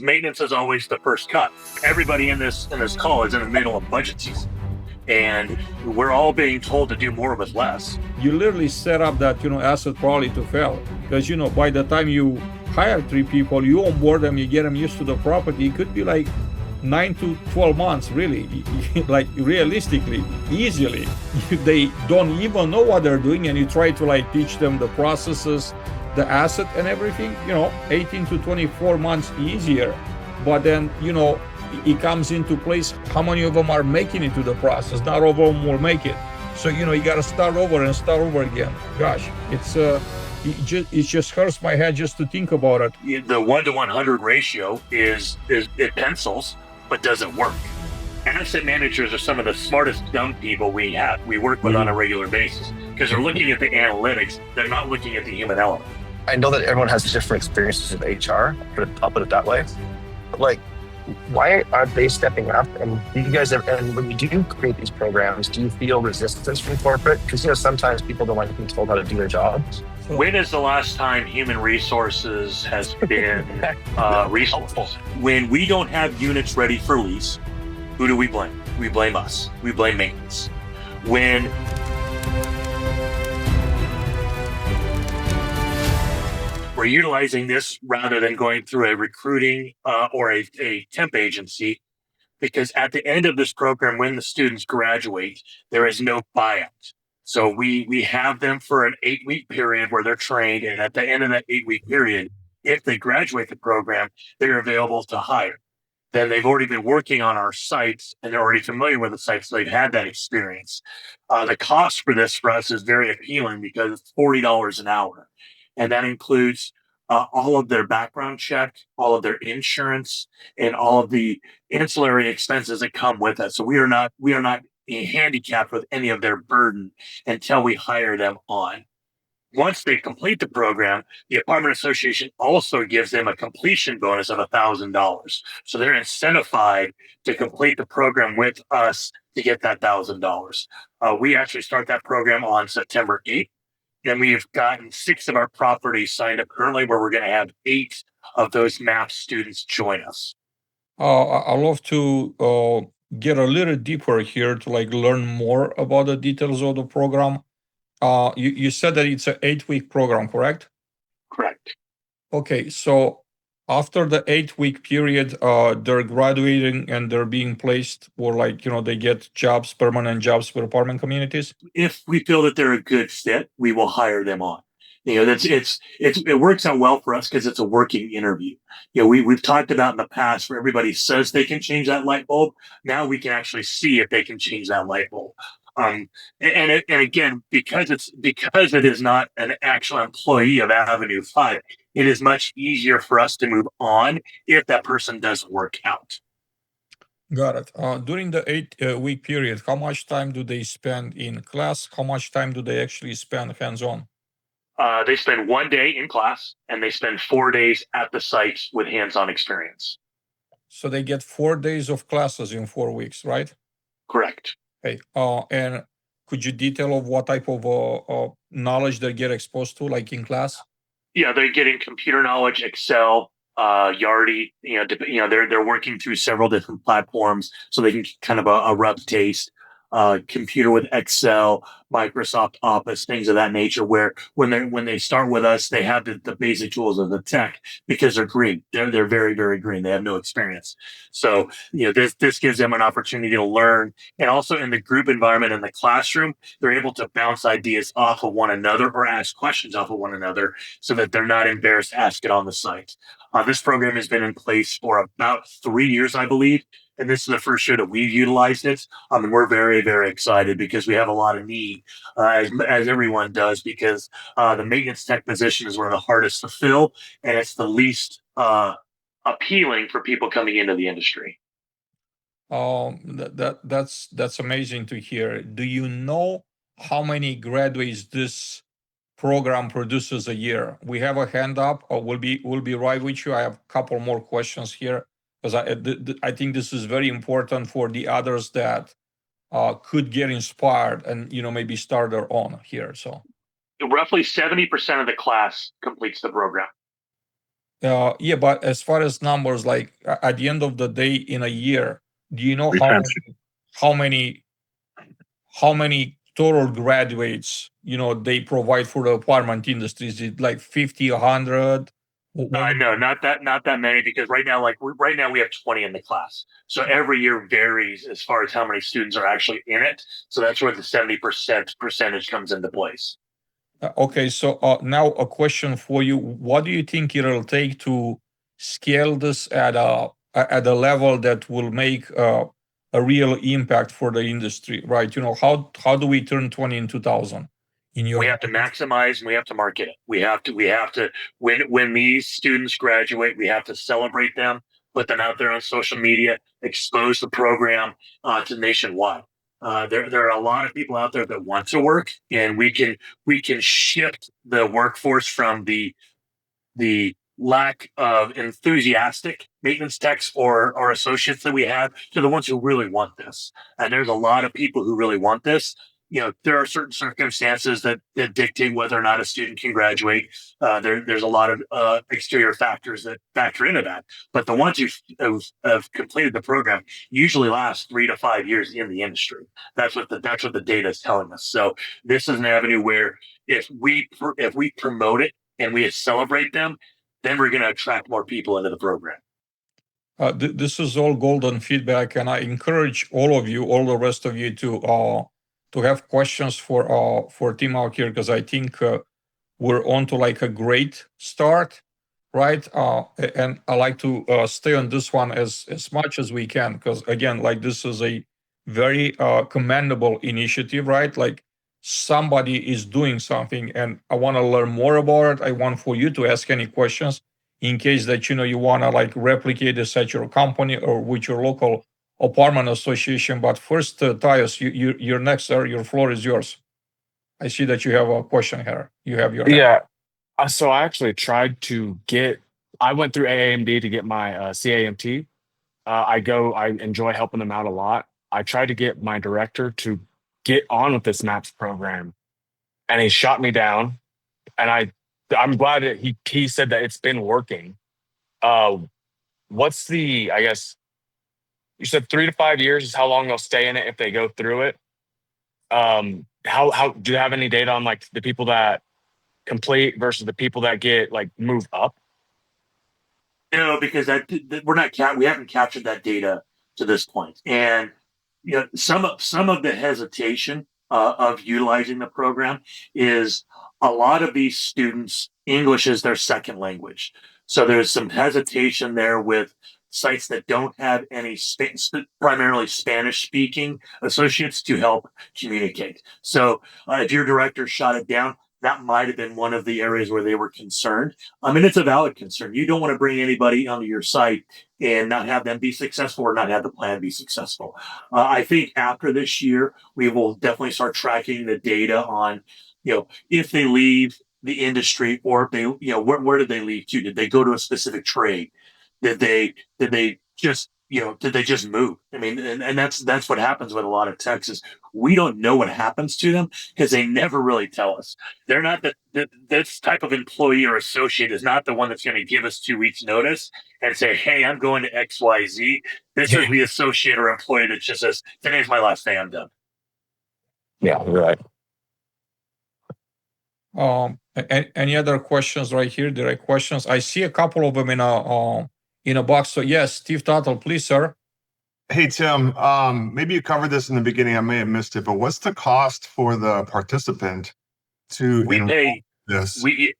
Maintenance is always the first cut. Everybody in this call is in the middle of budget season, and we're all being told to do more with less. You literally set up that asset probably to fail, because by the time you hire 3 people, you onboard them, you get them used to the property. It could be like 9 to 12 months, really. Like realistically, easily, they don't even know what they're doing, and you try to teach them the processes, the asset and everything. 18 to 24 months easier, but then it comes into place how many of them are making it to the process. Not all of them will make it, so you got to start over and start over again. Gosh, it just hurts my head just to think about it. The 1 to 100 ratio is it pencils, but doesn't work. Asset managers are some of the smartest young people we work with on a regular basis, because they're looking at the analytics. They're not looking at the human element. I know that everyone has different experiences with HR, but I'll put it that way. But why aren't they stepping up? And do you guys and when you do create these programs, do you feel resistance from corporate? Because sometimes people don't like to be told how to do their jobs. When is the last time human resources has been resourceful? When we don't have units ready for lease, who do we blame? We blame us. We blame maintenance. When we're utilizing this rather than going through a recruiting or a temp agency, because at the end of this program, when the students graduate, there is no buyout. So we have them for an 8-week period where they're trained, and at the end of that 8-week period, if they graduate the program, they're available to hire. Then they've already been working on our sites, and they're already familiar with the sites, so they've had that experience. The cost for this for us is very appealing because it's $40 an hour. And that includes all of their background check, all of their insurance, and all of the ancillary expenses that come with it. So we are not handicapped with any of their burden until we hire them on. Once they complete the program, the apartment association also gives them a completion bonus of $1,000. So they're incentivized to complete the program with us to get that $1,000. We actually start that program on September 8th. And we've gotten 6 of our properties signed up currently, where we're going to have 8 of those MAP students join us. I'd love to get a little deeper here to learn more about the details of the program. You said that it's an 8-week program, correct? Correct. Okay, so after the 8-week period, they're graduating and they're being placed, or they get jobs, permanent jobs with apartment communities. If we feel that they're a good fit, we will hire them on. It works out well for us because it's a working interview. We've talked about in the past where everybody says they can change that light bulb. Now we can actually see if they can change that light bulb. And again, because it is not an actual employee of Avenue 5, it is much easier for us to move on if that person doesn't work out. Got it. During the 8-week period, how much time do they spend in class? How much time do they actually spend hands-on? They spend 1 day in class, and they spend 4 days at the sites with hands-on experience. So they get 4 days of classes in 4 weeks, right? Correct. Okay. And could you detail of what type of knowledge they get exposed to, in class? Yeah, they're getting computer knowledge, Excel, Yardi. They're working through several different platforms, so they can kind of a rough taste. Computer with Excel, Microsoft Office, things of that nature, where when they start with us, they have the basic tools of the tech because they're green. They're very, very green. They have no experience. So, this gives them an opportunity to learn. And also in the group environment in the classroom, they're able to bounce ideas off of one another or ask questions off of one another so that they're not embarrassed to ask it on the site. This program has been in place for about 3 years, I believe. And this is the first year that we've utilized it. We're very, very excited because we have a lot of need, as everyone does, because the maintenance tech position is one of the hardest to fill, and it's the least appealing for people coming into the industry. That's amazing to hear. Do you know how many graduates this program produces a year? We have a hand up. We'll be right with you. I have a couple more questions here, because I think this is very important for the others that could get inspired and maybe start their own here. So roughly 70% of the class completes the program. Yeah, but as far as numbers, like at the end of the day in a year, do you know how many how many total graduates they provide for the apartment industry? Is it like 50, 100? No, not that many, because right now, right now we have 20 in the class. So every year varies as far as how many students are actually in it. So that's where the 70% percentage comes into place. Okay, so now a question for you. What do you think it'll take to scale this at a level that will make a real impact for the industry, right? How do we turn 20 into 1,000 in your We have to maximize and we have to market it. We have to when these students graduate, we have to celebrate them, put them out there on social media, expose the program to nationwide. There are a lot of people out there that want to work, and we can shift the workforce from the lack of enthusiastic maintenance techs or associates that we have to the ones who really want this. And there's a lot of people who really want this. There are certain circumstances that dictate whether or not a student can graduate. There's a lot of exterior factors that factor into that. But the ones who've completed the program usually last 3 to 5 years in the industry. That's what the data is telling us. So this is an avenue where if we promote it and we celebrate them, then we're going to attract more people into the program. This is all golden feedback, and I encourage all of you, all the rest of you, to have questions for Tim out here, because I think we're on to like a great start, right? And I like to stay on this one as much as we can, because again, like this is a very commendable initiative, right? Like somebody is doing something, and I want to learn more about it. I want for you to ask any questions in case that you want to like replicate this at your company or with your local apartment association. But first, Tyus, you're next, sir. Your floor is yours. I see that you have a question here. You have your hand. Yeah. So I actually tried to I went through AAMD to get my CAMT. I enjoy helping them out a lot. I tried to get my director to get on with this MAPS program, and he shot me down. And I'm glad that he said that it's been working. What's I guess you said 3 to 5 years is how long they'll stay in it if they go through it. How do you have any data on like the people that complete versus the people that get like move up? No, because we haven't captured that data to this point. And some of the hesitation of utilizing the program is a lot of these students, English is their second language. So there's some hesitation there with sites that don't have any primarily Spanish speaking associates to help communicate. So if your director shot it down, that might have been one of the areas where they were concerned. I mean, it's a valid concern. You don't want to bring anybody onto your site and not have them be successful or not have the plan be successful. I think after this year, we will definitely start tracking the data on, if they leave the industry, or if they, where did they leave to? Did they go to a specific trade? Did they just did they just move? I mean, and that's what happens with a lot of techs is we don't know what happens to them because they never really tell us. They're not this type of employee or associate is not the one that's going to give us 2 weeks notice and say, hey, I'm going to XYZ. This is the associate or employee that just says, today's my last day, I'm done. Yeah, right. Any other questions right here? Direct questions. I see a couple of them in a box. So yes, Steve Tuttle, please, sir. Hey, Tim, maybe you covered this in the beginning. I may have missed it, but what's the cost for the participant to this? We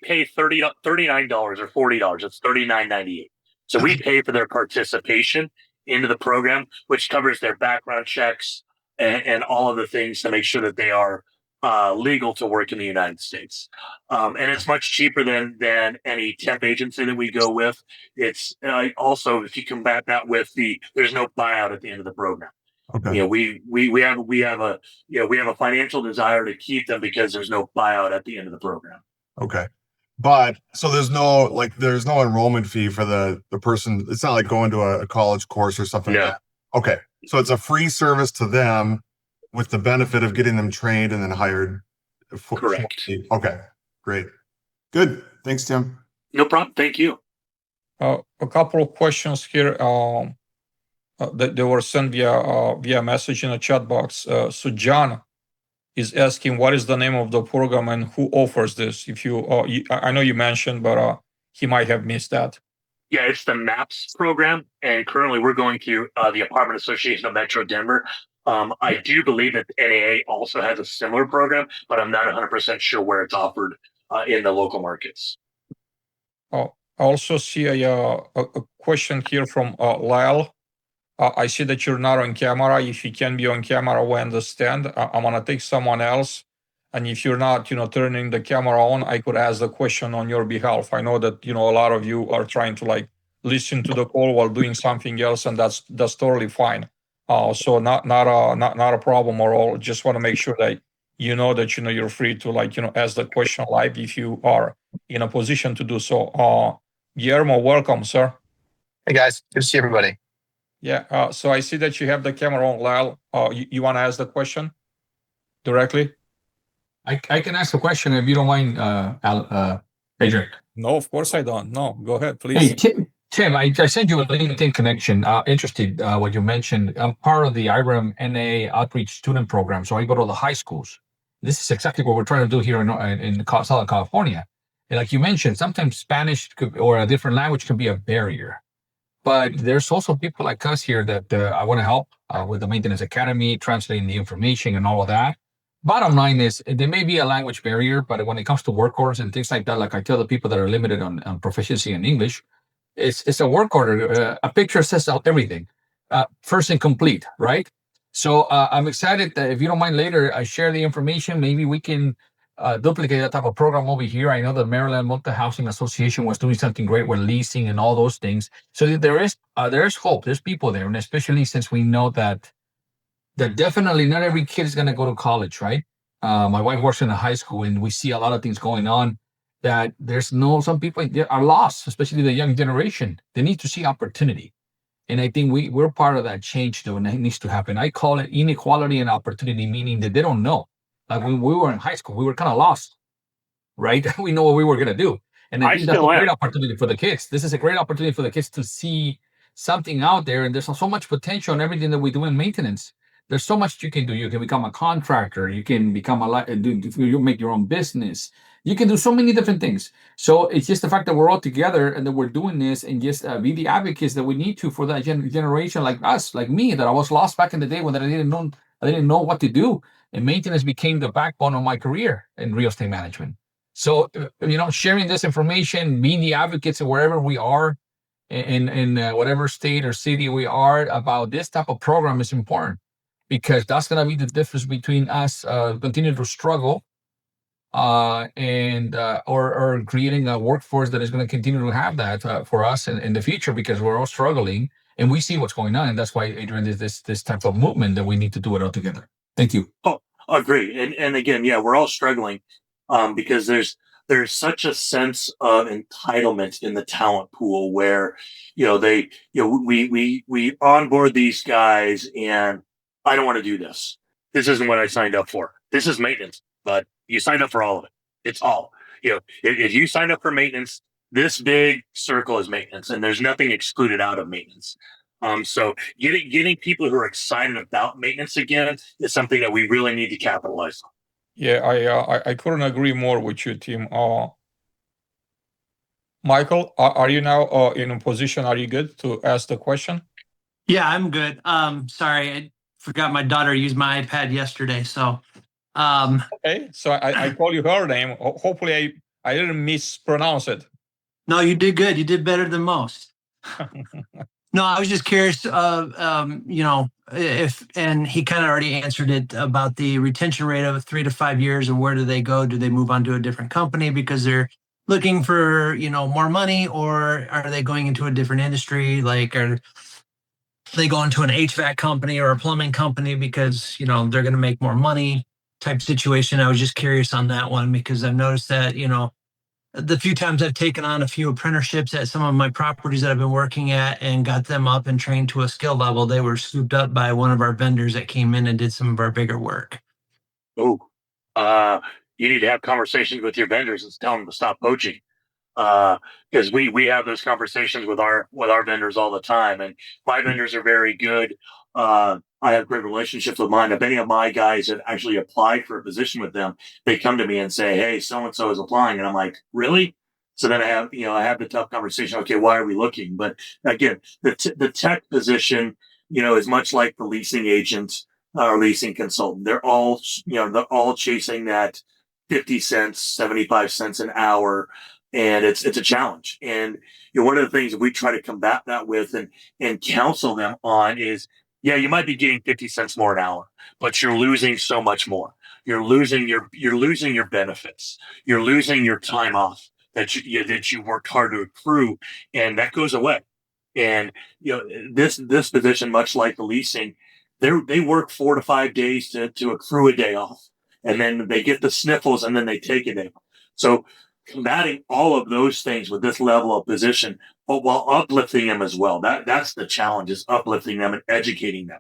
pay $39 or $40. It's $39.98. So we pay for their participation into the program, which covers their background checks and all of the things to make sure that they are legal to work in the United States. And it's much cheaper than any temp agency that we go with. It's also, if you combat that with there's no buyout at the end of the program. Okay. We have a financial desire to keep them because there's no buyout at the end of the program. Okay. But so there's no enrollment fee for the person. It's not like going to a college course or something like that. Okay. So it's a free service to them, with the benefit of getting them trained and then hired. Correct. Okay, great. Good. Thanks, Tim. No problem. Thank you. A couple of questions here that they were sent via message in a chat box. So John is asking, what is the name of the program and who offers this? If I know you mentioned, but he might have missed that. Yeah, it's the MAPS program, and currently we're going through the Apartment Association of Metro Denver. I do believe that the NAA also has a similar program, but I'm not 100% sure where it's offered in the local markets. I also see a question here from Lyle. I see that you're not on camera. If you can be on camera, we understand. I'm gonna take someone else, and if you're not, turning the camera on, I could ask the question on your behalf. I know that a lot of you are trying to listen to the call while doing something else, and that's totally fine. So not a problem at all. Just want to make sure that that you're free to ask the question live if you are in a position to do so. Guillermo, welcome, sir. Hey guys, good to see everybody. Yeah. So I see that you have the camera on, Lyle. You want to ask the question directly? I can ask a question if you don't mind, Adrian. No, of course I don't. No, go ahead, please. Hey, Tim, I sent you a LinkedIn connection. Interested what you mentioned. I'm part of the IREM NA Outreach Student Program, so I go to the high schools. This is exactly what we're trying to do here in Southern California. And like you mentioned, sometimes Spanish or a different language can be a barrier. But there's also people like us here that I want to help with the Maintenance Academy, translating the information and all of that. Bottom line is, there may be a language barrier, but when it comes to work orders and things like that, like I tell the people that are limited on proficiency in English, it's a work order. A picture says out everything. First and complete, right? So I'm excited that if you don't mind later, I share the information. Maybe we can duplicate that type of program over here. I know the Maryland Multi-Housing Association was doing something great with leasing and all those things. So there is hope. There's people there, and especially since we know that definitely not every kid is going to go to college, right? My wife works in a high school, and we see a lot of things going on that some people are lost, especially the young generation. They need to see opportunity. And I think we're part of that change, though, and it needs to happen. I call it inequality and opportunity, meaning that they don't know. Like when we were in high school, we were kind of lost, right? We know what we were going to do. And I think that's a great opportunity for the kids. This is a great opportunity for the kids to see something out there. And there's so much potential in everything that we do in maintenance. There's so much you can do. You can become a contractor. You can become you make your own business. You can do so many different things. So it's just the fact that we're all together and that we're doing this and just be the advocates that we need to for that generation like us, like me, that I was lost back in the day when I didn't know what to do. And maintenance became the backbone of my career in real estate management. So, sharing this information, being the advocates of wherever we are in whatever state or city we are about this type of program is important, because that's going to be the difference between us continuing to struggle or creating a workforce that is going to continue to have that for us in the future, because we're all struggling and we see what's going on. And that's why, Adrian, is this type of movement that we need to do it all together. Thank you. Oh, agree. And again, yeah, we're all struggling because there's such a sense of entitlement in the talent pool where, we onboard these guys and I don't want to do this. This isn't what I signed up for. This is maintenance, but you signed up for all of it. It's all, if you signed up for maintenance, this big circle is maintenance, and there's nothing excluded out of maintenance. So getting people who are excited about maintenance again is something that we really need to capitalize on. Yeah, I couldn't agree more with you, Tim. Michael, are you now in a position? Are you good to ask the question? Yeah, I'm good. Sorry, I forgot my daughter used my iPad yesterday, so. Okay, so I call you her name. Hopefully, I didn't mispronounce it. No, you did good. You did better than most. No, I was just curious, if, and he kind of already answered it about the retention rate of 3 to 5 years, and where do they go? Do they move on to a different company because they're looking for, more money, or are they going into a different industry? Like, are they going to an HVAC company or a plumbing company because, they're going to make more money type situation? I was just curious on that one, because I've noticed that, the few times I've taken on a few apprenticeships at some of my properties that I've been working at and got them up and trained to a skill level, they were scooped up by one of our vendors that came in and did some of our bigger work. Oh, you need to have conversations with your vendors and tell them to stop poaching. Because we have those conversations with our vendors all the time, and my vendors are very good. I have great relationships with mine. If any of my guys have actually applied for a position with them, they come to me and say, "Hey, so and so is applying," and I'm like, "Really?" So then I have the tough conversation. Okay, why are we looking? But again, the tech position, is much like the leasing agent or leasing consultant. They're all chasing that 50 cents, 75 cents an hour. And it's a challenge. And one of the things that we try to combat that with and counsel them on is, yeah, you might be getting 50 cents more an hour, but you're losing so much more. You're losing your benefits. You're losing your time off that you worked hard to accrue, and that goes away. And this position, much like the leasing, they work 4 to 5 days to accrue a day off, and then they get the sniffles, and then they take a day. So combating all of those things with this level of position, but while uplifting them as well. That's the challenge, is uplifting them and educating them.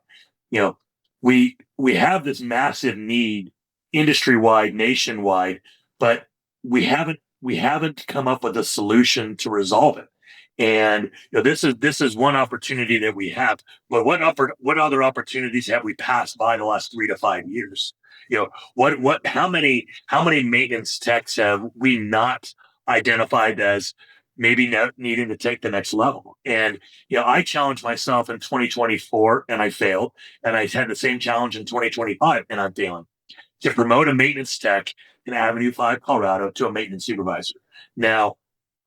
We have this massive need industry wide, nationwide, but we haven't come up with a solution to resolve it. And this is one opportunity that we have. But what other opportunities have we passed by the last 3 to 5 years? How many maintenance techs have we not identified as maybe not needing to take the next level? And I challenged myself in 2024 and I failed, and I had the same challenge in 2025 and I'm failing, to promote a maintenance tech in Avenue 5, Colorado, to a maintenance supervisor. Now,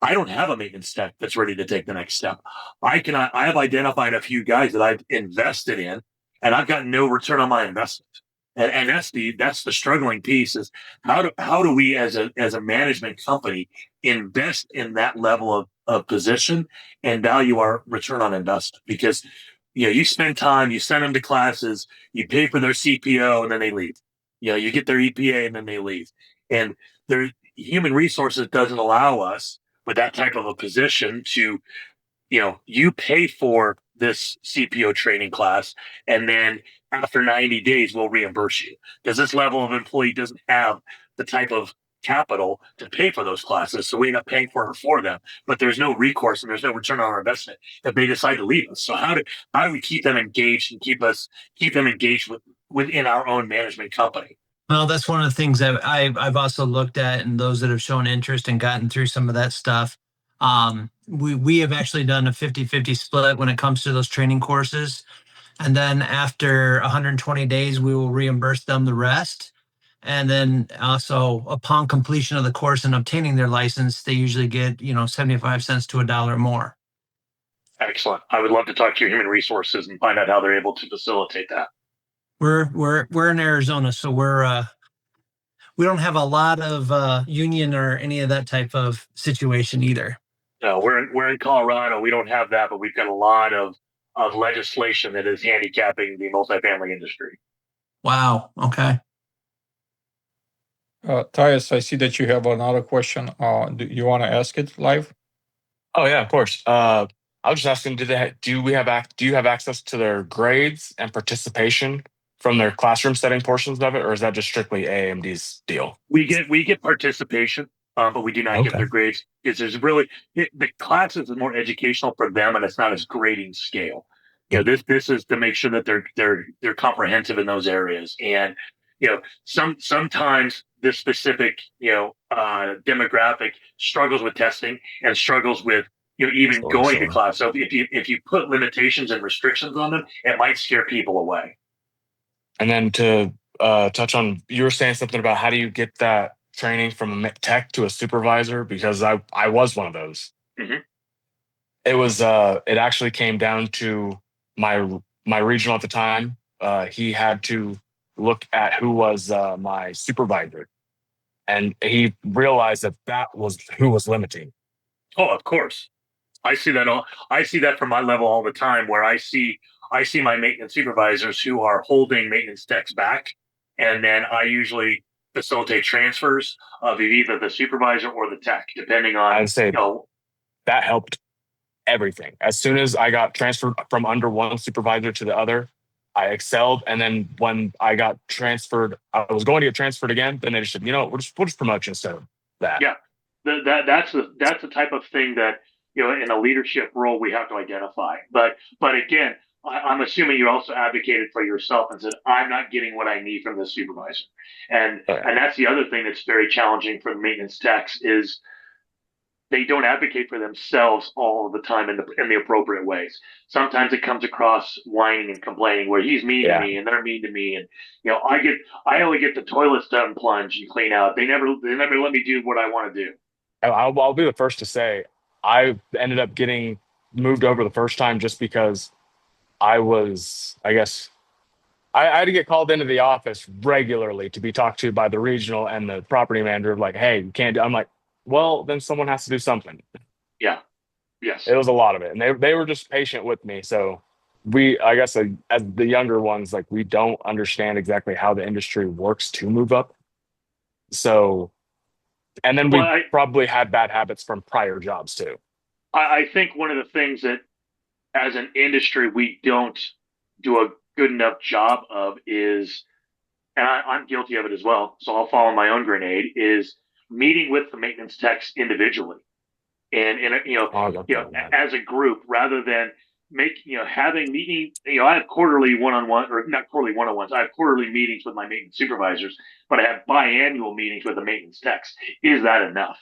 I don't have a maintenance tech that's ready to take the next step. I have identified a few guys that I've invested in, and I've gotten no return on my investment. And that's the struggling piece, is how do we as a management company invest in that level of position and value our return on investment? Because you spend time, you send them to classes, you pay for their CPO, and then they leave. You get their EPA and then they leave. And their human resources doesn't allow us with that type of a position to, you pay for this CPO training class, and then after 90 days, we'll reimburse you, because this level of employee doesn't have the type of capital to pay for those classes. So we end up paying for them, but there's no recourse and there's no return on our investment if they decide to leave us. So how do we keep them engaged and keep them engaged within our own management company? Well, that's one of the things that I've also looked at, and those that have shown interest and gotten through some of that stuff. We have actually done a 50-50 split when it comes to those training courses. And then after 120 days, we will reimburse them the rest. And then also upon completion of the course and obtaining their license, they usually get, 75 cents to $1 more. Excellent. I would love to talk to your human resources and find out how they're able to facilitate that. We're in Arizona, so we don't have a lot of union or any of that type of situation either. No, we're in Colorado. We don't have that, but we've got a lot of legislation that is handicapping the multifamily industry. Wow. Okay. Tyus, I see that you have another question. Do you want to ask it live? Oh yeah, of course. I was just asking, do you have access to their grades and participation from their classroom setting portions of it, or is that just strictly AAMD's deal? We get participation, but we do not get their grades, because there's really the classes is more educational for them, and it's not as grading scale. This is to make sure that they're comprehensive in those areas. And sometimes this specific demographic struggles with testing and struggles with even going to class. So if you put limitations and restrictions on them, it might scare people away. And then to touch on, you were saying something about how do you get that training from a tech to a supervisor? Because I was one of those. Mm-hmm. It was it actually came down to my regional at the time. He had to look at who was my supervisor, and he realized that was who was limiting. Oh, of course. I see that from my level all the time, where I see my maintenance supervisors who are holding maintenance techs back, and then I usually facilitate transfers of either the supervisor or the tech, depending on. I'd say that helped everything. As soon as I got transferred from under one supervisor to the other, I excelled. And then when I got transferred, I was going to get transferred again. Then they just said, we'll just promote you instead of that. Yeah. that's the type of thing that, in a leadership role we have to identify. But again, I'm assuming you also advocated for yourself and said, I'm not getting what I need from the supervisor. And that's the other thing that's very challenging for the maintenance techs is they don't advocate for themselves all the time in the appropriate ways. Sometimes it comes across whining and complaining where he's mean to me and they're mean to me, and I only get the toilets done, plunge and clean out. They never let me do what I want to do. I'll be the first to say I ended up getting moved over the first time just because I was, I guess, I had to get called into the office regularly to be talked to by the regional and the property manager, like, hey, you can't do. I'm like, well, then someone has to do something. Yeah. Yes. It was a lot of it. And they were just patient with me. So I guess as the younger ones, like we don't understand exactly how the industry works to move up. So, and then we probably had bad habits from prior jobs too. I think one of the things that as an industry we don't do a good enough job of is, and I'm guilty of it as well, so I'll fall on my own grenade, is meeting with the maintenance techs individually and as a group rather than having meeting. I have quarterly one-on-one, or not quarterly one-on-ones. I have quarterly meetings with my maintenance supervisors, but I have biannual meetings with the maintenance techs. Is that enough?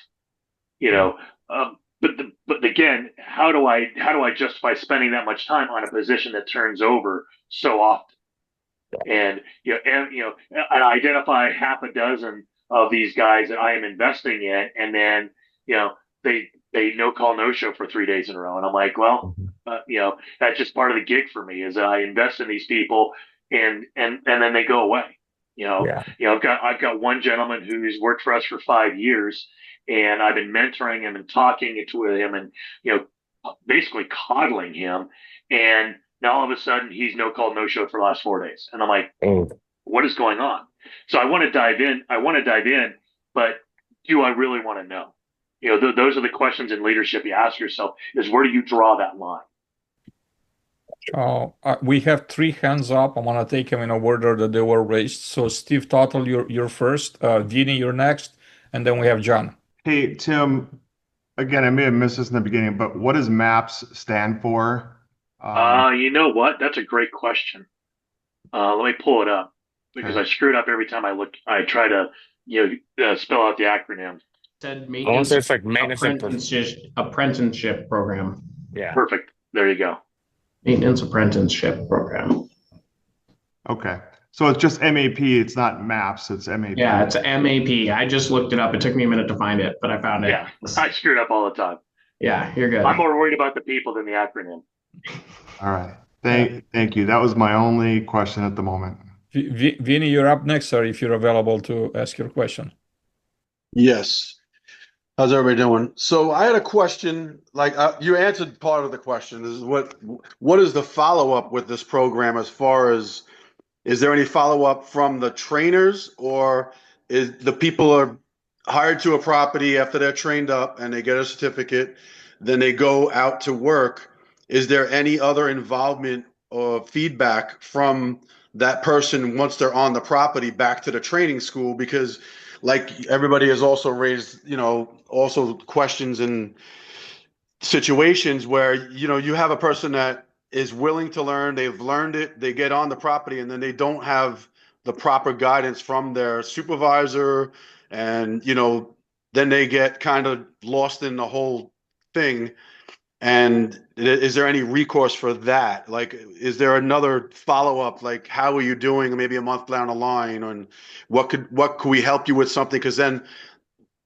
But again, how do I justify spending that much time on a position that turns over so often? And identify half a dozen of these guys that I am investing in, and then they no call no show for 3 days in a row, and I'm like, well, that's just part of the gig for me. Is I invest in these people, and then they go away. I've got one gentleman who's worked for us for 5 years, and I've been mentoring him and talking to him, and basically coddling him, and now all of a sudden he's no call no show for the last 4 days, and I'm like, what is going on? So I want to dive in, but do I really want to know? Those are the questions in leadership you ask yourself: is where do you draw that line? We have 3 hands up. I'm gonna take them in a order that they were raised. So Steve Tuttle, you're first. Vinny, you're next, and then we have John. Hey, Tim, again, I may have missed this in the beginning, but what does MAPS stand for? You know what? That's a great question. Let me pull it up because I screwed up every time I try to spell out the acronym. Said I want to say it's like maintenance apprenticeship program. Yeah. Perfect. There you go. Maintenance apprenticeship program. Okay. So it's just MAP. It's not MAPS. It's MAP. Yeah, it's MAP. I just looked it up. It took me a minute to find it, but I found it. Yeah, I screwed up all the time. Yeah, you're good. I'm more worried about the people than the acronym. All right. Thank you. That was my only question at the moment. Vinny, you're up next, sir, if you're available to ask your question. Yes. How's everybody doing? So I had a question, like you answered part of the question, is what is the follow-up with this program as far as, is there any follow-up from the trainers, or is the people are hired to a property after they're trained up and they get a certificate, then they go out to work? Is there any other involvement or feedback from that person once they're on the property back to the training school? Because like everybody has also raised, also questions and situations where, you have a person that is willing to learn, they've learned it, they get on the property, and then they don't have the proper guidance from their supervisor, and, then they get kind of lost in the whole thing. And is there any recourse for that? Like, is there another follow-up? Like, how are you doing maybe a month down the line? And what could we help you with something? Because then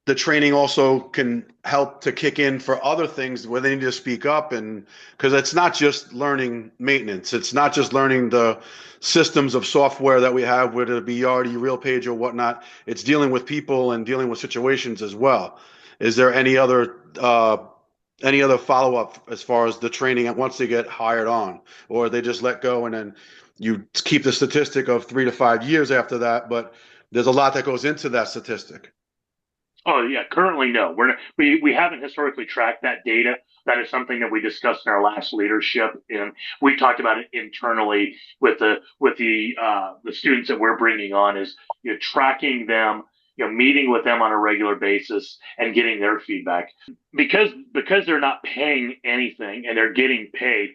the training also can help to kick in for other things where they need to speak up. And because it's not just learning maintenance. It's not just learning the systems of software that we have, whether it be Yardi, RealPage, or whatnot. It's dealing with people and dealing with situations as well. Is there any other follow-up as far as the training once they get hired on, or they just let go and then you keep the statistic of 3 to 5 years after that? But there's a lot that goes into that statistic. Oh yeah, currently no. We haven't historically tracked that data. That is something that we discussed in our last leadership, and we talked about it internally with the students that we're bringing on, is tracking them meeting with them on a regular basis and getting their feedback, because they're not paying anything and they're getting paid.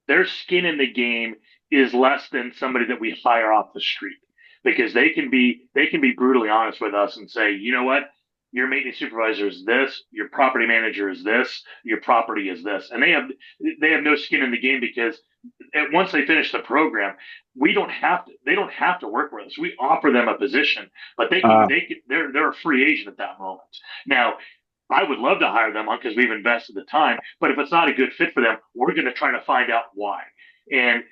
Their skin in the game is less than somebody that we hire off the street, because they can be brutally honest with us and say, you know what, your maintenance supervisor is this, your property manager is this, your property is this, and they have no skin in the game, because once they finish the program, they don't have to work with us. We offer them a position, but they're a free agent at that moment. Now, I would love to hire them on, because we've invested the time, but if it's not a good fit for them, we're going to try to find out why. And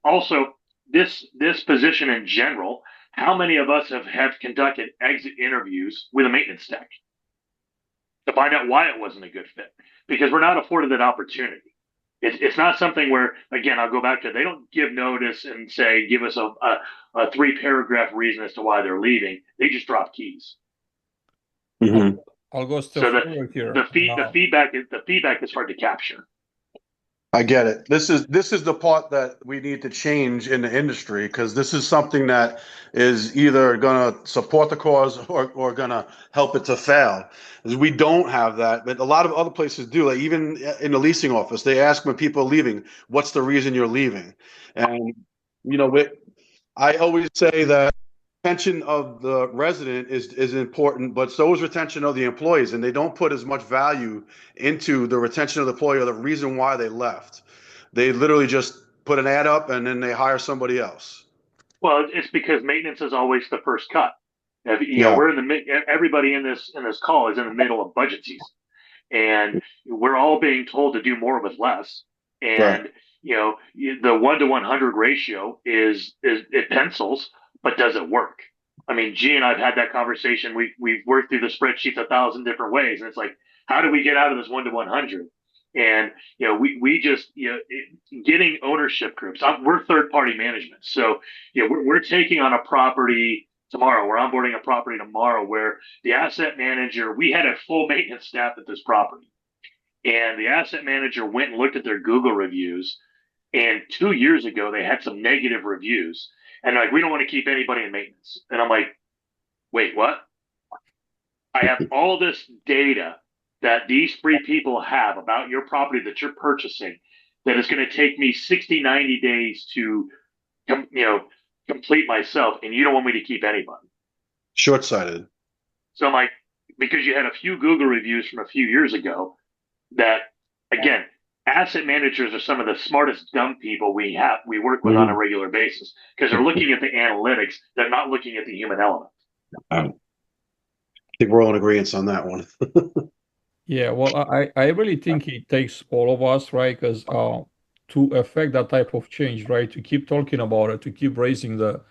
also this position in general, how many of us have conducted exit interviews with a maintenance tech to find out why it wasn't a good fit? Because we're not afforded that opportunity. It's not something where, again, I'll go back to, they don't give notice and say, give us a 3-paragraph reason as to why they're leaving. They just drop keys. Mm-hmm. I'll go still forward here. The feedback is hard to capture. I get it. This is the part that we need to change in the industry, because this is something that is either going to support the cause or going to help it to fail. We don't have that, but a lot of other places do. Like even in the leasing office, they ask when people are leaving, "What's the reason you're leaving?" And I always say that retention of the resident is important, but so is retention of the employees, and they don't put as much value into the retention of the employee or the reason why they left. They literally just put an ad up and then they hire somebody else. Well, it's because maintenance is always the first cut. We're everybody in this call is in the middle of budget season, and we're all being told to do more with less. And the 1-to-100 ratio is it pencils, but does it work? I mean, G and I've had that conversation. We've worked through the spreadsheets 1,000 different ways, and it's like, how do we get out of this 1-to-100? And we just getting ownership groups. We're third party management, so we're taking on a property tomorrow. We're onboarding a property tomorrow where the asset manager, we had a full maintenance staff at this property, and the asset manager went and looked at their Google reviews, and 2 years ago they had some negative reviews. And like, we don't want to keep anybody in maintenance. And I'm like, wait, what? I have all this data that these 3 people have about your property that you're purchasing, that is going to take me 60, 90 days to, complete myself. And you don't want me to keep anybody. Short-sighted. So I'm like, because you had a few Google reviews from a few years ago that, again, asset managers are some of the smartest dumb people we work with on a regular basis, because they're looking at the analytics. They're not looking at the human element. I think we're all in agreement on that one. Yeah, well, I really think it takes all of us, right? Because to affect that type of change, right? To keep talking about it, to keep raising the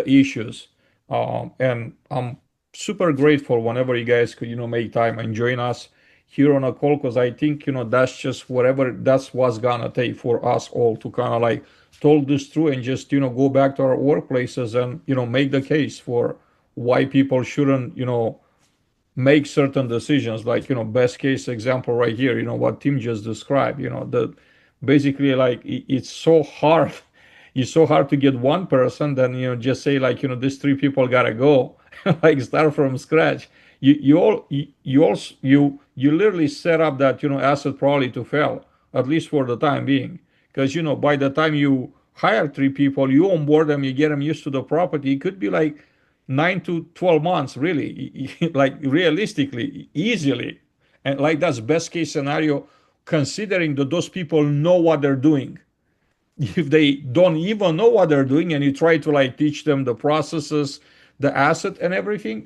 issues. And I'm super grateful whenever you guys could, make time and join us here on a call, because I think, that's just that's what's gonna take for us all to kind of like talk this through and just, go back to our workplaces and, make the case for why people shouldn't, make certain decisions. Like, best case example right here, what Tim just described, basically, like, it's so hard. It's so hard to get one person, then, just say like, these 3 people gotta go, like start from scratch. You literally set up that, asset probably to fail, at least for the time being. Because, by the time you hire 3 people, you onboard them, you get them used to the property, it could be like 9 to 12 months, really, like realistically, easily. And like, that's best case scenario, considering that those people know what they're doing. If they don't even know what they're doing and you try to like teach them the processes, the asset and everything,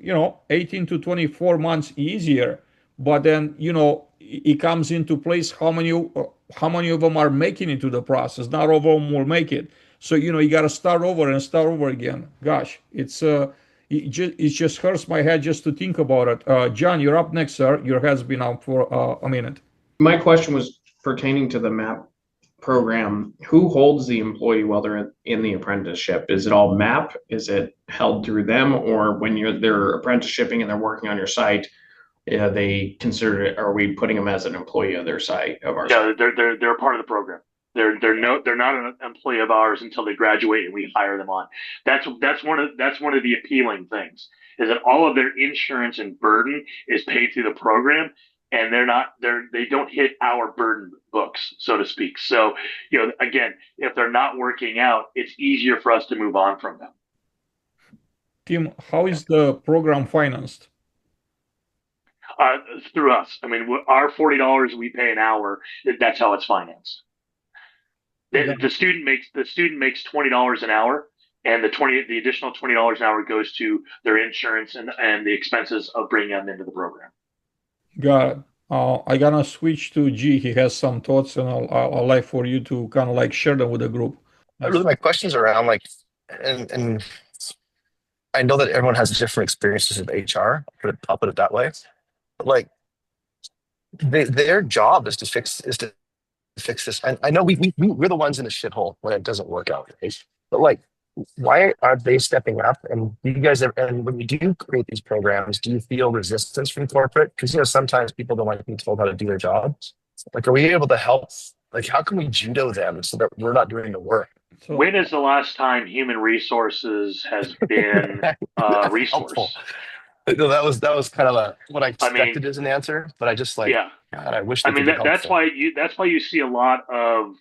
18 to 24 months easier. But then, it comes into place how many of them are making it to the process. Not all of them will make it. So, you got to start over and start over again. Gosh, it just hurts my head just to think about it. John, you're up next, sir. Your head's been up for a minute. My question was pertaining to the MAP program. Who holds the employee while they're in the apprenticeship? Is it all MAP? Is it held through them? Or when they're apprenticeshipping and they're working on your site, they consider it, are we putting them as an employee of their site, of our site? Yeah, they're a part of the program. They're not an employee of ours until they graduate and we hire them on. That's one of the appealing things is that all of their insurance and burden is paid through the program, and they don't hit our burden books, so to speak. So, again, if they're not working out, it's easier for us to move on from them. Tim, how is the program financed? Through us. I mean, our $40 we pay an hour, that's how it's financed. The student makes $20 an hour, and the additional $20 an hour goes to their insurance and the expenses of bringing them into the program. Got it. I'm gonna switch to G. He has some thoughts, and I'll like for you to kind of like share them with the group. Really, my questions around like, and I know that everyone has different experiences with HR, but I'll put it that way. But like, their job is to fix this. And I know we're the ones in the shithole when it doesn't work out, right? But like, why are they stepping up? And do you guys and when you do create these programs, do you feel resistance from corporate? Because sometimes people don't like being told how to do their jobs. Like, are we able to help? Like, how can we judo them so that we're not doing the work? So, when is the last time human resources has been a resource? No, that was kind of what I expected as an answer, but I just like, yeah. God, I wish. That's why you see a lot of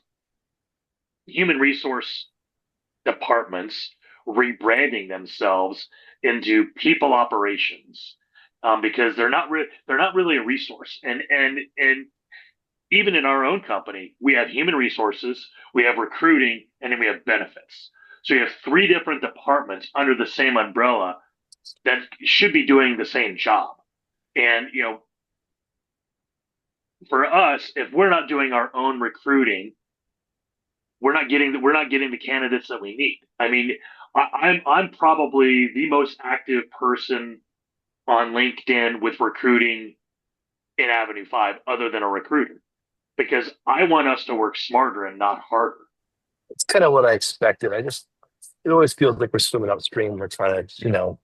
human resource departments rebranding themselves into people operations, because they're not really a resource. And even in our own company, we have human resources, we have recruiting, and then we have benefits. So you have 3 different departments under the same umbrella that should be doing the same job. And for us, if we're not doing our own recruiting, we're not getting the candidates that we need. I mean, I'm probably the most active person on LinkedIn with recruiting in Avenue 5 other than a recruiter, because I want us to work smarter and not harder. It's kind of what I expected. It always feels like we're swimming upstream. We're trying to,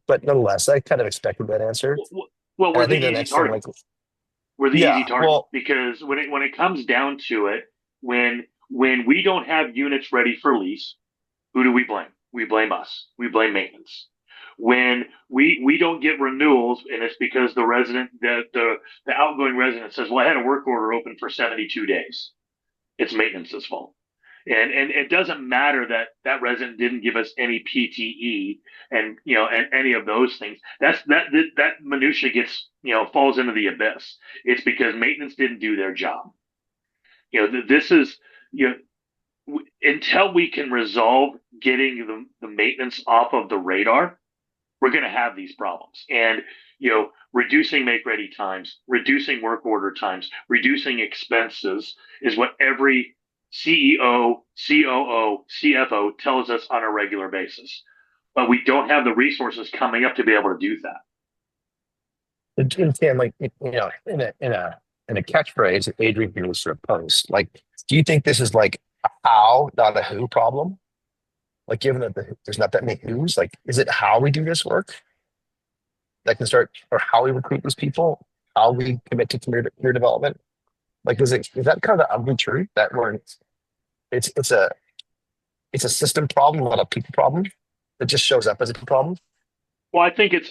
but nonetheless, I kind of expected that answer. Well, we're the easy target. We're the easy target because when it comes down to it, when we don't have units ready for lease, who do we blame? We blame us. We blame maintenance. When we don't get renewals, and it's because the outgoing resident says, well, I had a work order open for 72 days. It's maintenance's fault. And it doesn't matter that resident didn't give us any PTE and any of those things. That minutia gets falls into the abyss. It's because maintenance didn't do their job. This is until we can resolve getting the maintenance off of the radar, we're going to have these problems. And reducing make ready times, reducing work order times, reducing expenses is what every CEO, COO, CFO tells us on a regular basis. But we don't have the resources coming up to be able to do that. And Tim, like in a catchphrase that Adrian Peterson sort of posed, like, do you think this is like a how, not a who problem? Like, given that there's not that many who's, like, is it how we do this work that can start, or how we recruit these people, how we commit to career development? Like, is that kind of the ugly truth that it's a system problem, not a people problem that just shows up as a problem? Well, I think it's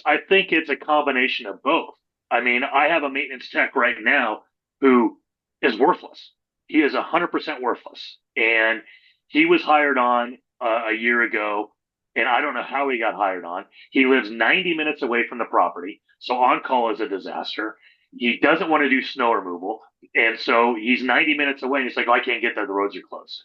a combination of both. I mean, I have a maintenance tech right now who is worthless. He is 100% worthless, and he was hired on a year ago, and I don't know how he got hired on. He lives 90 minutes away from the property, so on call is a disaster. He doesn't want to do snow removal, and so he's 90 minutes away. And he's like, oh, I can't get there; the roads are closed.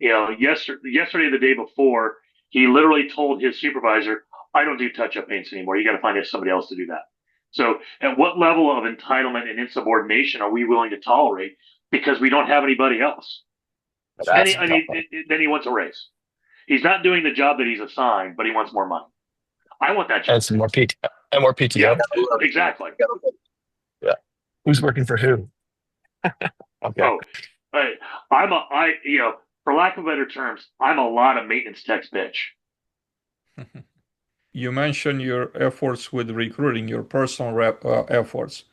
Yesterday, the day before, he literally told his supervisor, I don't do touch-up paints anymore. You got to find somebody else to do that. So at what level of entitlement and insubordination are we willing to tolerate because we don't have anybody else? Then he wants a raise. He's not doing the job that he's assigned, but he wants more money. I want that job. And some more PTO. Yeah, exactly. Yeah. Who's working for who? Okay. For lack of better terms, I'm a lot of maintenance tech's bitch. You mentioned your efforts with recruiting, your personal efforts.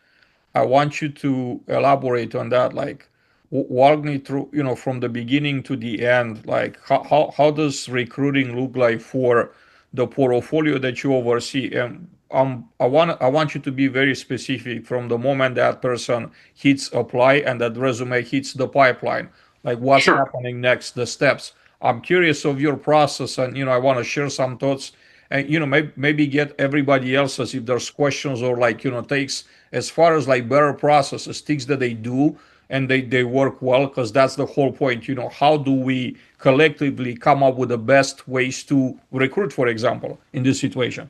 I want you to elaborate on that. Like, walk me through, from the beginning to the end, like how does recruiting look like for the portfolio that you oversee? And I want you to be very specific from the moment that person hits apply and that resume hits the pipeline, like what's Sure. happening next, the steps. I'm curious of your process, and I want to share some thoughts, and maybe get everybody else's if there's questions, or like takes as far as like better processes, things that they do and they work well, because that's the whole point. How do we collectively come up with the best ways to recruit, for example, in this situation?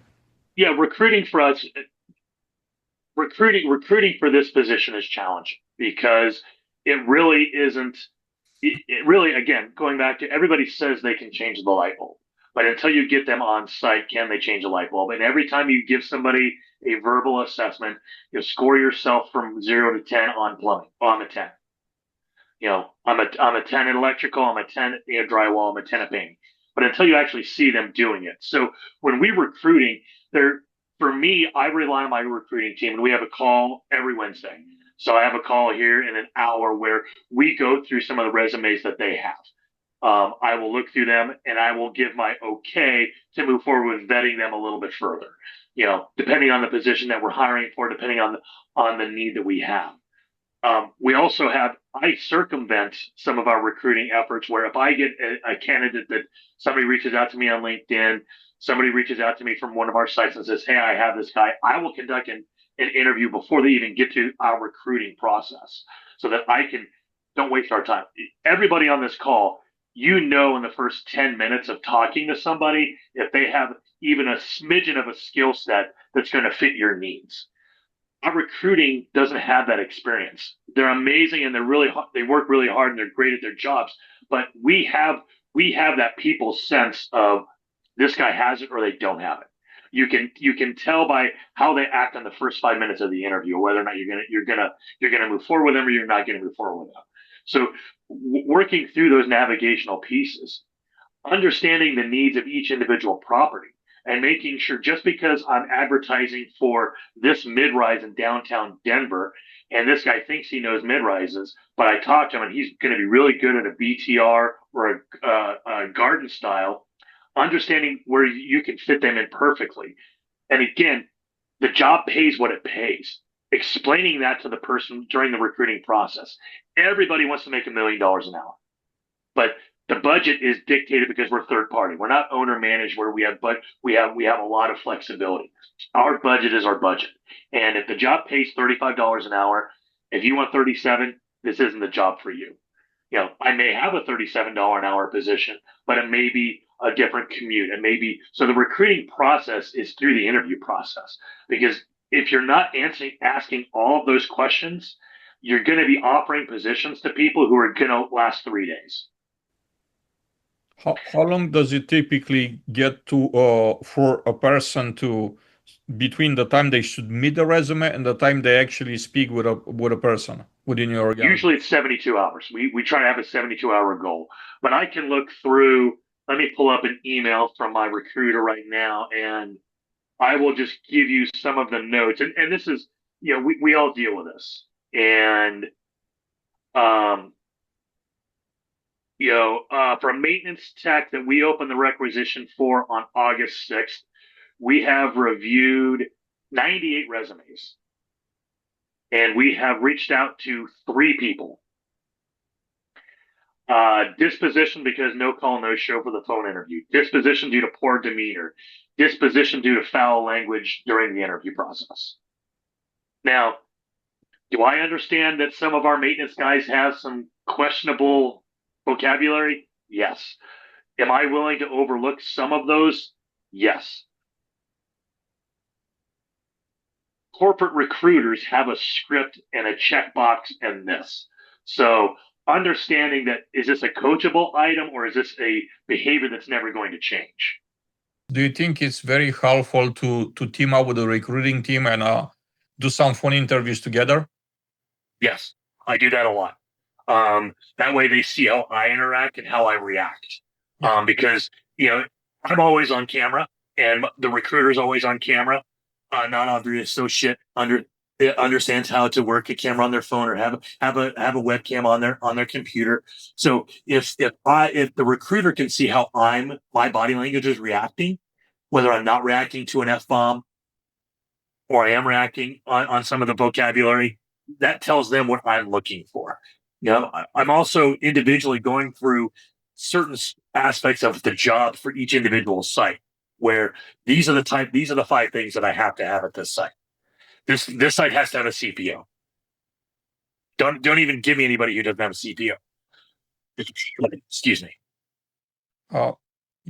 Yeah, recruiting for us, recruiting for this position is challenging because it really isn't. It really, again, going back to everybody says they can change the light bulb, but until you get them on site, can they change a light bulb? And every time you give somebody a verbal assessment, you score yourself from 0 to 10 on plumbing, on a 10. I'm a 10 in electrical, I'm a 10 in drywall, I'm a 10 at painting. But until you actually see them doing it. So when we're recruiting, for me, I rely on my recruiting team, and we have a call every Wednesday. So I have a call here in an hour where we go through some of the resumes that they have. I will look through them and I will give my okay to move forward with vetting them a little bit further. Depending on the position that we're hiring for, depending on the need that we have. We also I circumvent some of our recruiting efforts where if I get a candidate that somebody reaches out to me on LinkedIn, somebody reaches out to me from one of our sites and says, hey, I have this guy, I will conduct an interview before they even get to our recruiting process so that don't waste our time. Everybody on this call, in the first 10 minutes of talking to somebody, if they have even a smidgen of a skill set that's going to fit your needs. Our recruiting doesn't have that experience. They're amazing and they work really hard and they're great at their jobs. But we have that people sense of this guy has it or they don't have it. You can tell by how they act in the first 5 minutes of the interview whether or not you're gonna move forward with them or you're not gonna move forward with them. So working through those navigational pieces, understanding the needs of each individual property, and making sure just because I'm advertising for this mid-rise in downtown Denver and this guy thinks he knows mid-rises, but I talked to him and he's going to be really good at a BTR or a garden style, understanding where you can fit them in perfectly. And again, the job pays what it pays. Explaining that to the person during the recruiting process. Everybody wants to make $1 million an hour, but the budget is dictated because we're third party. We're not owner managed where we have a lot of flexibility. Our budget is our budget. And if the job pays $35 an hour, if you want 37, this isn't the job for you. I may have a $37 an hour position, but it may be a different commute. So the recruiting process is through the interview process, because if you're not asking all of those questions, you're going to be offering positions to people who are going to last 3 days. How long does it typically get to for a person to between the time they submit the resume and the time they actually speak with a person within your organization? Usually it's 72 hours. We try to have a 72-hour goal, but I can look through. Let me pull up an email from my recruiter right now, and I will just give you some of the notes. And this is, we all deal with this, and for a maintenance tech that we opened the requisition for on August 6th, we have reviewed 98 resumes. And we have reached out to 3 people. Disposition because no call, no show for the phone interview. Disposition due to poor demeanor. Disposition due to foul language during the interview process. Now, do I understand that some of our maintenance guys have some questionable vocabulary? Yes. Am I willing to overlook some of those? Yes. Corporate recruiters have a script and a checkbox in this. So understanding that, is this a coachable item or is this a behavior that's never going to change? Do you think it's very helpful to team up with the recruiting team and do some phone interviews together? Yes, I do that a lot. That way they see how I interact and how I react. Because, I'm always on camera and the recruiter's always on camera. Not under that understands how to work a camera on their phone or have a webcam on their computer. So if the recruiter can see how my body language is reacting, whether I'm not reacting to an F-bomb or I am reacting on some of the vocabulary, that tells them what I'm looking for. I'm also individually going through certain aspects of the job for each individual site, where these are the 5 things that I have to have at this site. This site has to have a CPO. Don't even give me anybody who doesn't have a CPO. Excuse me.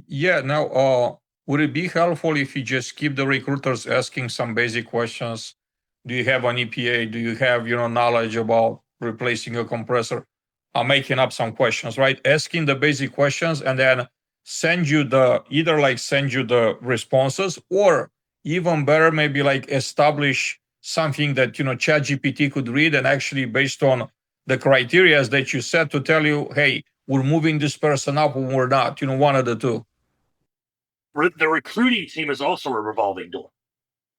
Yeah. Now, would it be helpful if you just keep the recruiters asking some basic questions? Do you have an EPA? Do you have knowledge about replacing a compressor? I'm making up some questions, right? Asking the basic questions and then send you the responses, or even better, maybe like establish something that ChatGPT could read, and actually based on the criteria that you set to tell you, hey, we're moving this person up or we're not, one of the two. The recruiting team is also a revolving door.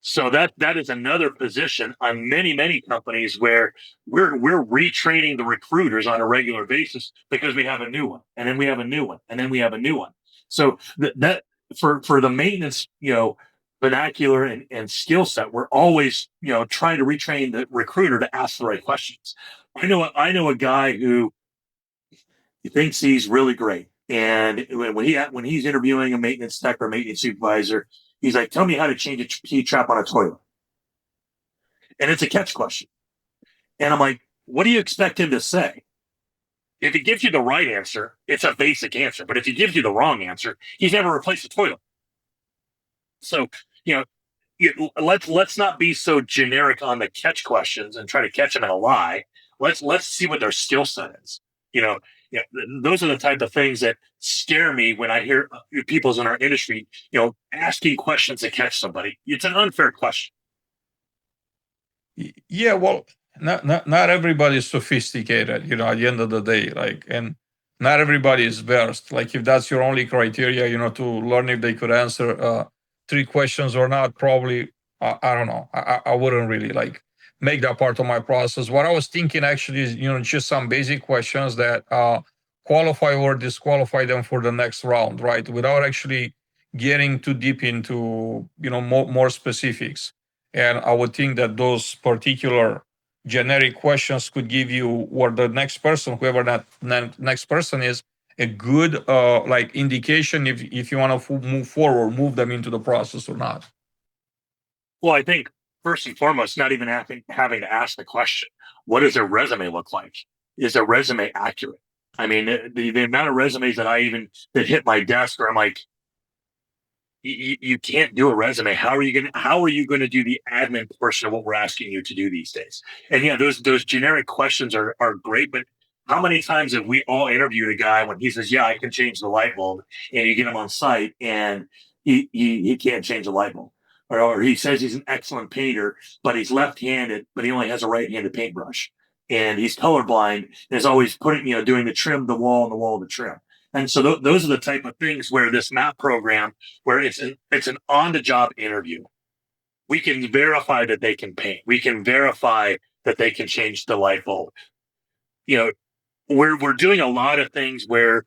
So that is another position on many companies where we're retraining the recruiters on a regular basis because we have a new one, and then we have a new one, and then we have a new one. So that for the maintenance, vernacular and skill set, we're always trying to retrain the recruiter to ask the right questions. I know a guy who thinks he's really great, and when he's interviewing a maintenance tech or maintenance supervisor, he's like, "Tell me how to change a heat trap on a toilet." And it's a catch question. And I'm like, what do you expect him to say? If he gives you the right answer, it's a basic answer. But if he gives you the wrong answer, he's never replaced a toilet. So, let's not be so generic on the catch questions and try to catch them in a lie. Let's see what their skill set is. Those are the type of things that scare me when I hear people in our industry, asking questions to catch somebody. It's an unfair question. Yeah, well, not everybody is sophisticated, at the end of the day, and not everybody is versed. Like, if that's your only criteria, to learn if they could answer 3 questions or not, probably, I don't know. I wouldn't really make that part of my process. What I was thinking actually is, just some basic questions that qualify or disqualify them for the next round, right? Without actually getting too deep into, more specifics. And I would think that those particular generic questions could give you, or the next person, whoever that next person is, a good indication if you want to move forward, move them into the process or not. Well, I think first and foremost, not even having to ask the question, what does their resume look like? Is their resume accurate? I mean, the amount of resumes that hit my desk where I'm like, you can't do a resume. How are you going to do the admin portion of what we're asking you to do these days? And yeah, those generic questions are great, but how many times have we all interviewed a guy when he says, "Yeah, I can change the light bulb," and you get him on site and he can't change the light bulb, or he says he's an excellent painter, but he's left-handed, but he only has a right-handed paintbrush, and he's colorblind and is always doing the trim, the wall, and the wall, the trim. And so those are the type of things where this MAP program, where it's an on-the-job interview, we can verify that they can paint. We can verify that they can change the light bulb. We're doing a lot of things where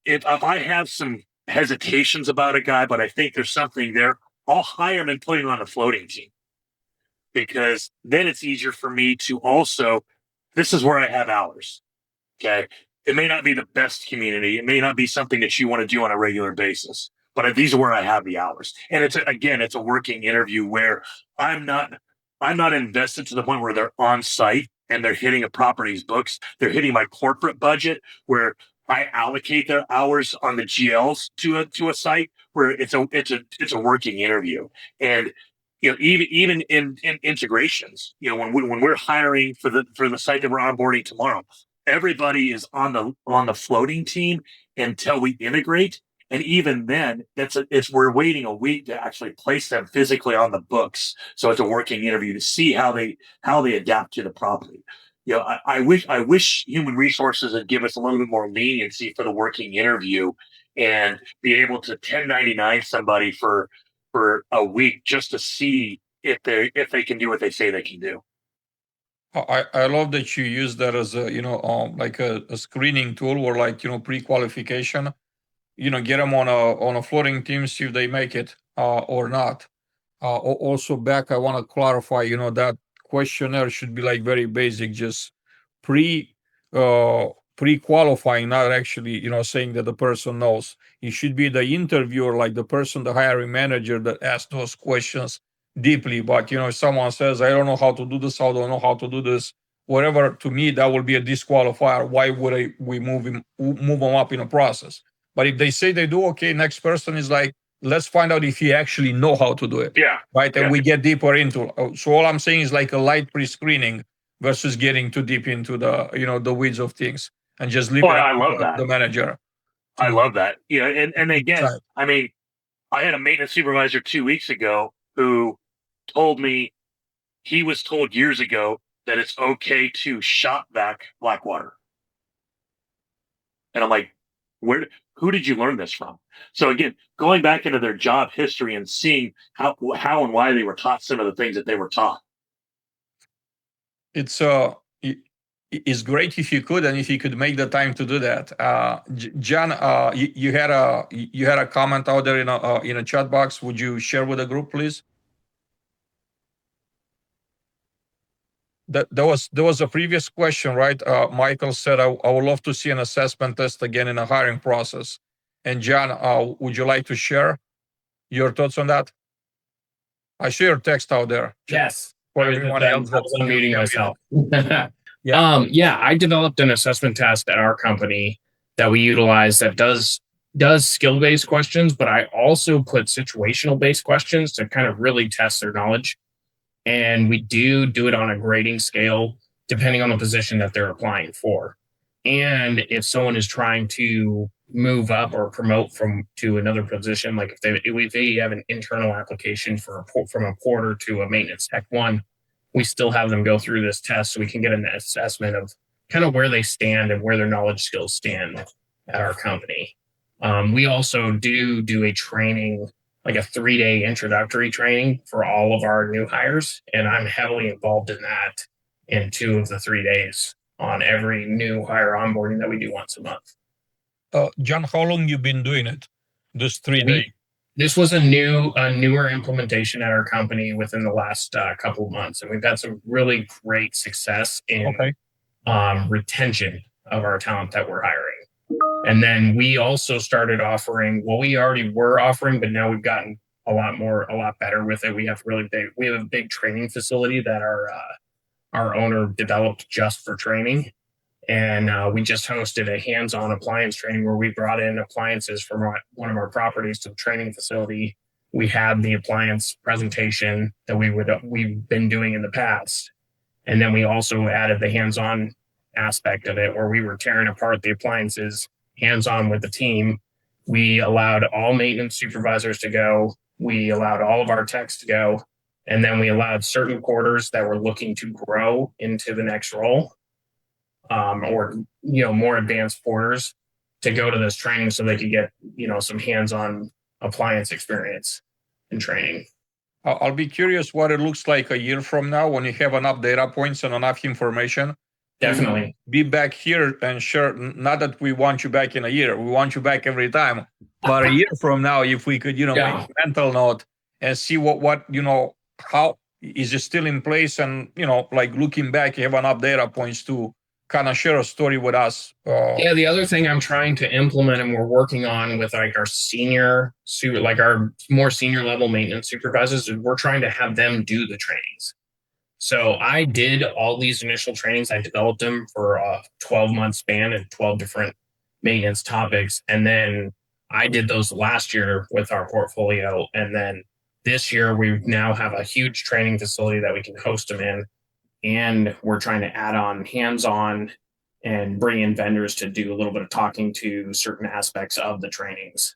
if I have some hesitations about a guy, but I think there's something there, I'll hire him and put him on a floating team, because then it's easier for me to also, this is where I have hours. Okay. It may not be the best community. It may not be something that you want to do on a regular basis, but these are where I have the hours. And it's a working interview where I'm not invested to the point where they're on site and they're hitting a property's books. They're hitting my corporate budget where I allocate their hours on the GLs to a site where it's a working interview. And even in integrations, when we're hiring for the site that we're onboarding tomorrow, everybody is on the floating team until we integrate. And even then, we're waiting a week to actually place them physically on the books. So it's a working interview to see how they adapt to the property. I wish human resources would give us a little bit more leniency for the working interview and be able to 1099 somebody for a week just to see if they can do what they say they can do. I love that you use that as a like a screening tool or like pre-qualification. Get them on a floating team, see if they make it or not. Also, back, I want to clarify. That questionnaire should be like very basic, just pre pre-qualifying, not actually saying that the person knows. It should be the interviewer, like the person, the hiring manager, that asks those questions deeply. But if someone says, I don't know how to do this, I don't know how to do this, whatever, to me that will be a disqualifier. Why would we move them up in a process? But if they say they do, okay, next person is like, let's find out if he actually know how to do it. Yeah. Right. And Yeah. we get deeper into. So all I'm saying is like a light pre-screening versus getting too deep into the weeds of things and just leave I love that. the manager. I love that. And again, Right. I mean, I had a maintenance supervisor 2 weeks ago who told me he was told years ago that it's okay to shop vac Blackwater. And I'm like, who did you learn this from? So again, going back into their job history and seeing how and why they were taught some of the things that they were taught. It's great if you could, and if you could make the time to do that. John, you had a comment out there in a chat box. Would you share with the group, please? There was a previous question, right? Michael said, I would love to see an assessment test again in a hiring process. And John, would you like to share your thoughts on that? I share your text out there. Yes. For everyone else that's unmuting myself. Yeah. I developed an assessment test at our company that we utilize that does skill-based questions, but I also put situational-based questions to kind of really test their knowledge. And we do it on a grading scale, depending on the position that they're applying for. And if someone is trying to move up or promote to another position, like if they have an internal application from a porter to a maintenance tech 1, we still have them go through this test so we can get an assessment of kind of where they stand and where their knowledge skills stand at our company. We also do a training, like a 3-day introductory training for all of our new hires. And I'm heavily involved in that in 2 of the 3 days on every new hire onboarding that we do once a month. John, how long you been doing it? This 3 days? This was a newer implementation at our company within the last couple of months. And we've had some really great success in retention of our talent that we're hiring. And then we also started offering, we already were offering, but now we've gotten a lot better with it. We have a big training facility that our owner developed just for training. And we just hosted a hands-on appliance training where we brought in appliances from one of our properties to the training facility. We had the appliance presentation that we've been doing in the past. And then we also added the hands-on aspect of it where we were tearing apart the appliances hands-on with the team. We allowed all maintenance supervisors to go. We allowed all of our techs to go. And then we allowed certain porters that were looking to grow into the next role, or more advanced porters, to go to this training so they could get some hands-on appliance experience and training. I'll be curious what it looks like a year from now when you have enough data points and enough information. Definitely be back here and share. Not that we want you back in a year, we want you back every time, but a year from now, if we could make a mental note and see what how is it still in place, and like looking back, you have enough data points to kind of share a story with us. The other thing I'm trying to implement and we're working on with like our more senior level maintenance supervisors is we're trying to have them do the trainings. So I did all these initial trainings. I developed them for a 12-month span and 12 different maintenance topics. And then I did those last year with our portfolio. And then this year we now have a huge training facility that we can host them in. And we're trying to add on hands-on and bring in vendors to do a little bit of talking to certain aspects of the trainings.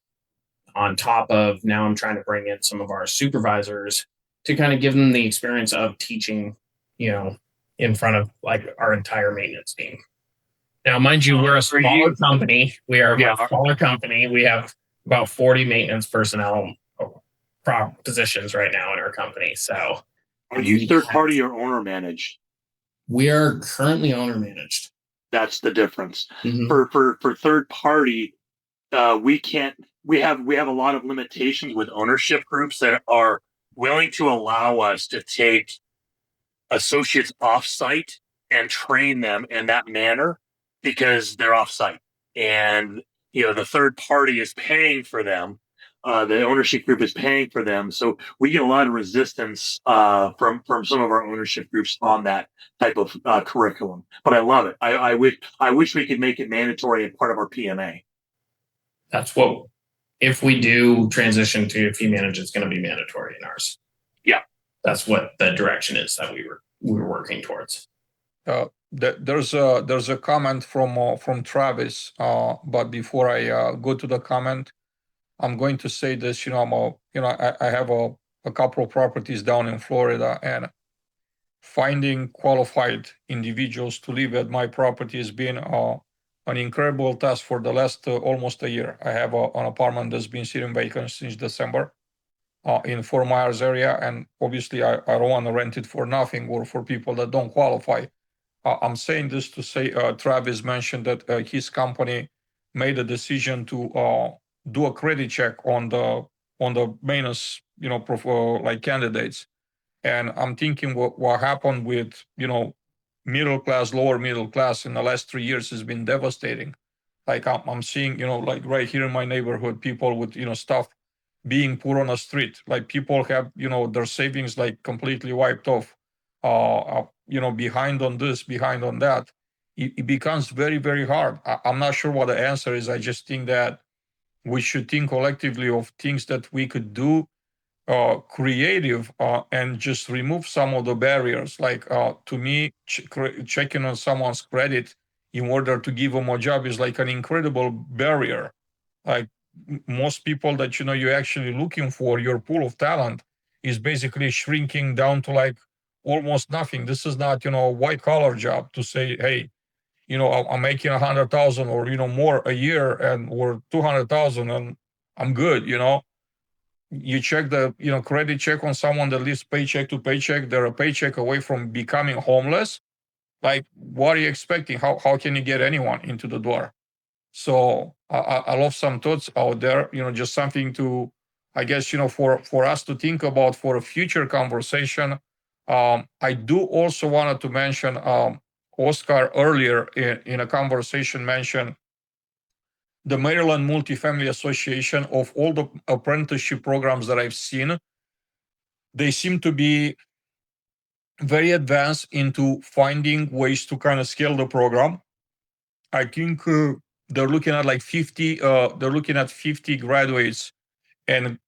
On top of, now I'm trying to bring in some of our supervisors to kind of give them the experience of teaching, in front of like our entire maintenance team. Now, mind you, we're a smaller company. We are a smaller company. We have about 40 maintenance personnel positions right now in our company. So Are you third party or owner managed? We are currently owner managed. That's the difference. Mhm. For third party, we can't. We have a lot of limitations with ownership groups that are willing to allow us to take associates off-site and train them in that manner because they're off-site, and the third party is paying for them. The ownership group is paying for them, so we get a lot of resistance from some of our ownership groups on that type of curriculum. But I love it. I wish we could make it mandatory and part of our PMA. That's what, if we do transition to fee manage, it's going to be mandatory in ours. Yeah, that's what the direction is that we were working towards. There's a comment from Travis, but before I go to the comment, I'm going to say this. I have a couple of properties down in Florida, and finding qualified individuals to live at my property has been an incredible task for the last almost a year. I have an apartment that's been sitting vacant since December in Fort Myers area, and obviously I don't want to rent it for nothing or for people that don't qualify. I'm saying this to say Travis mentioned that his company made a decision to do a credit check on the maintenance, like candidates. And I'm thinking what happened with middle class, lower middle class in the last 3 years has been devastating. Like I'm seeing, like right here in my neighborhood, people with stuff being put on the street. Like people have their savings like completely wiped off. Behind on this, behind on that. It becomes very, very hard. I'm not sure what the answer is. I just think that we should think collectively of things that we could do creative and just remove some of the barriers. Like to me, checking on someone's credit in order to give them a job is like an incredible barrier. Like most people that you're actually looking for, your pool of talent is basically shrinking down to like almost nothing. This is not a white collar job to say, hey, I'm making 100,000 or more a year and or 200,000 and I'm good. You check the credit check on someone that lives paycheck to paycheck. They're a paycheck away from becoming homeless. Like, what are you expecting? How can you get anyone into the door? So I love some thoughts out there. Just something to, I guess, for us to think about for a future conversation. I do also wanted to mention Oscar earlier in a conversation mentioned the Maryland Multifamily Association. Of all the apprenticeship programs that I've seen, they seem to be very advanced into finding ways to kind of scale the program. I think they're looking at like 50. They're looking at 50 graduates and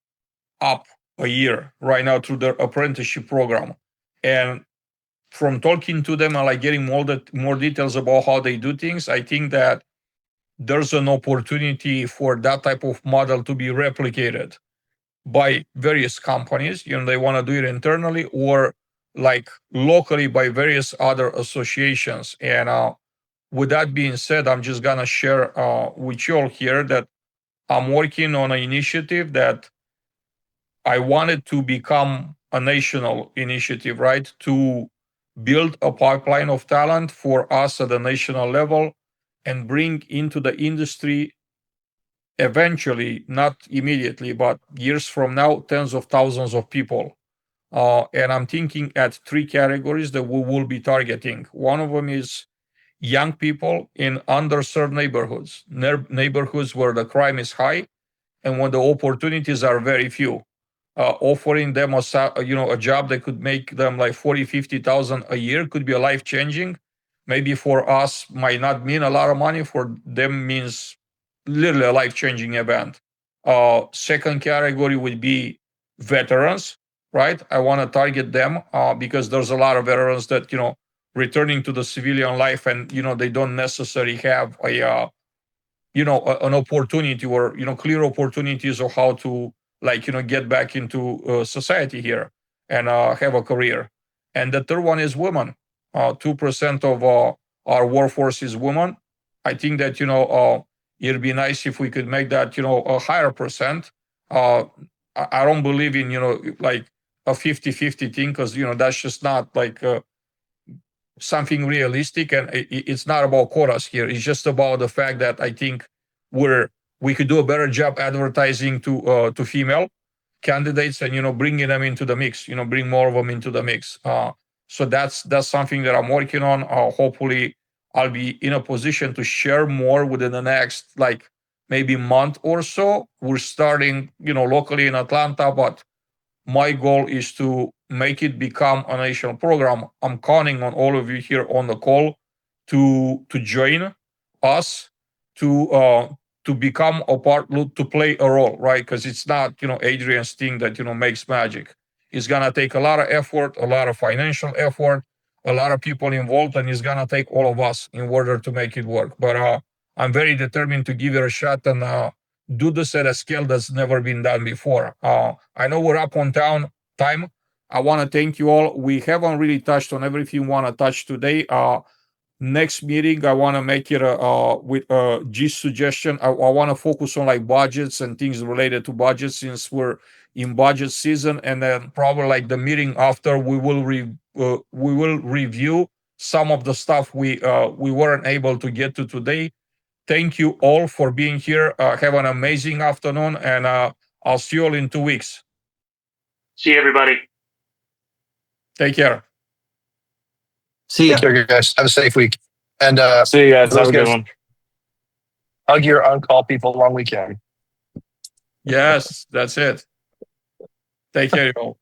up a year right now through their apprenticeship program. And from talking to them and like getting more details about how they do things, I think that there's an opportunity for that type of model to be replicated by various companies. They want to do it internally or like locally by various other associations. And with that being said, I'm just gonna share with you all here that I'm working on an initiative that I wanted to become a national initiative, right? To build a pipeline of talent for us at the national level and bring into the industry eventually, not immediately, but years from now, tens of thousands of people. And I'm thinking at three categories that we will be targeting. One of them is young people in underserved neighborhoods, neighborhoods where the crime is high and when the opportunities are very few. Offering them a job that could make them like 40, 50,000 a year could be a life changing. Maybe for us might not mean a lot of money. For them means literally a life changing event. Second category would be veterans, right? I want to target them because there's a lot of veterans that returning to the civilian life and they don't necessarily have an opportunity or clear opportunities of how to get back into society here and have a career. And the third one is women. 2% of our workforce is women. I think that it'd be nice if we could make that a higher percent. I don't believe in like a 50-50 thing, because that's just not like something realistic, and it's not about quotas here. It's just about the fact that I think we could do a better job advertising to female candidates, and bringing them into the mix. Bring more of them into the mix. So that's something that I'm working on. Hopefully, I'll be in a position to share more within the next maybe month or so. We're starting locally in Atlanta, but my goal is to make it become a national program. I'm counting on all of you here on the call to join us, to become a part, to play a role, right? Because it's not Adrian's thing that makes magic. It's gonna take a lot of effort, a lot of financial effort, a lot of people involved, and it's gonna take all of us in order to make it work. But I'm very determined to give it a shot and do this at a scale that's never been done before. I know we're up on time. I want to thank you all. We haven't really touched on everything we want to touch today. Next meeting, I want to make it with G's suggestion. I want to focus on budgets and things related to budgets, since we're in budget season, and then probably the meeting after we will review some of the stuff we weren't able to get to today. Thank you all for being here. Have an amazing afternoon, and I'll see you all in 2 weeks. See you, everybody. Take care. See ya. Take care, guys. Have a safe week. And See you guys. Have a good one. hug your on-call people long weekend. Yes, that's it. Take care, y'all.